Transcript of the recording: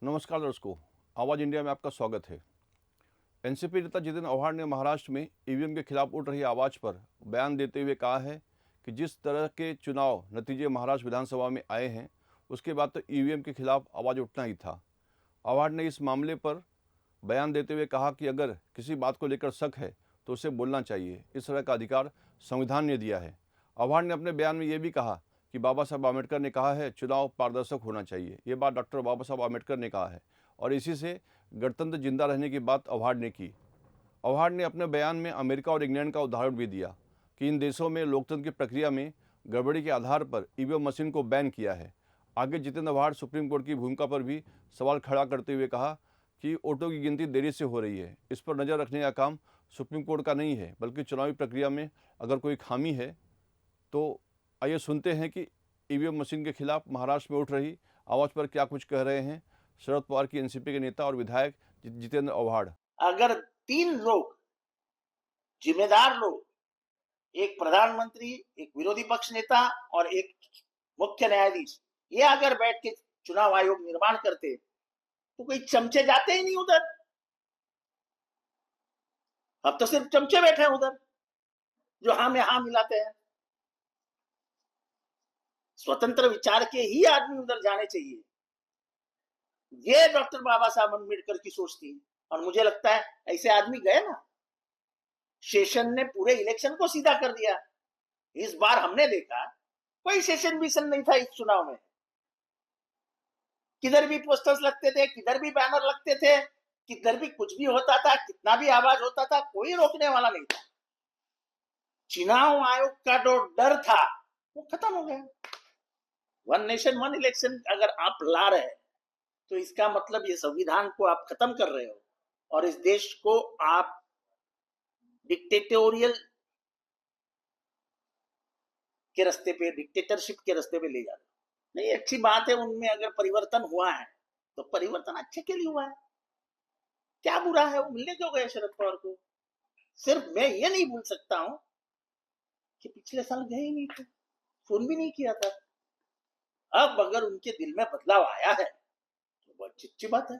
नमस्कार दर्शकों, आवाज़ इंडिया में आपका स्वागत है। एनसीपी नेता जितिन अवहाड ने महाराष्ट्र में ईवीएम के खिलाफ उठ रही आवाज़ पर बयान देते हुए कहा है कि जिस तरह के चुनाव नतीजे महाराष्ट्र विधानसभा में आए हैं, उसके बाद तो ईवीएम के खिलाफ आवाज़ उठना ही था। अवहाड ने इस मामले पर बयान देते हुए कहा कि अगर किसी बात को लेकर शक है तो उसे बोलना चाहिए। इस तरह का अधिकार संविधान ने दिया है। अवहाड ने अपने बयान में ये भी कहा कि बाबा साहब आम्बेडकर ने कहा है चुनाव पारदर्शक होना चाहिए। ये बात डॉक्टर बाबा साहब आम्बेडकर ने कहा है और इसी से गणतंत्र जिंदा रहने की बात अवहाड ने की। अवहाड ने अपने बयान में अमेरिका और इंग्लैंड का उदाहरण भी दिया कि इन देशों में लोकतंत्र की प्रक्रिया में गड़बड़ी के आधार पर ईवीएम मशीन को बैन किया है। आगे जितेंद्र अवहाड सुप्रीम कोर्ट की भूमिका पर भी सवाल खड़ा करते हुए कहा कि वोटों की गिनती देरी से हो रही है। इस पर नज़र रखने का काम सुप्रीम कोर्ट का नहीं है, बल्कि चुनावी प्रक्रिया में अगर कोई खामी है तो आइए सुनते हैं कि ईवीएम मशीन के खिलाफ महाराष्ट्र में उठ रही आवाज़ पर क्या कुछ कह रहे हैं शरद पवार की एनसीपी के नेता और विधायक जितेंद्र अवहाड। अगर 3 लोग, जिम्मेदार लोग, एक प्रधानमंत्री, एक विरोधी पक्ष नेता और एक मुख्य न्यायाधीश, ये अगर बैठ के चुनाव आयोग निर्माण करते तो कोई चमचे जाते ही नहीं उधर। अब तो सिर्फ चमचे बैठे हैं उधर जो हाँ में हाँ मिलाते हैं। स्वतंत्र विचार के ही आदमी उधर जाने चाहिए। ये डॉक्टर बाबा साहब अम्बेडकर की सोच थी और मुझे लगता है ऐसे आदमी गए ना, शेषन ने पूरे इलेक्शन को सीधा कर दिया। इस बार हमने देखा कोई सेशन विशन नहीं था इस चुनाव में। किधर भी पोस्टर्स लगते थे, किधर भी बैनर लगते थे, किधर भी कुछ भी होता था, कितना भी आवाज होता था, कोई रोकने वाला नहीं था। चुनाव आयोग का जो डर था वो खत्म हो गया। वन नेशन वन इलेक्शन अगर आप ला रहे हैं तो इसका मतलब ये संविधान को आप खत्म कर रहे हो और इस देश को आप डिक्टेटोरियल के रास्ते पे, डिक्टेटरशिप के रास्ते पे ले जा रहे हो। नहीं, अच्छी बात है, उनमें अगर परिवर्तन हुआ है तो परिवर्तन अच्छे के लिए हुआ है। क्या बुरा है, वो मिलने क्यों गए शरद पवार को? सिर्फ मैं ये नहीं भूल सकता हूं कि पिछले साल गए ही नहीं थे, फोन भी नहीं किया था। अब अगर उनके दिल में बदलाव आया है तो बहुत अच्छी बात है।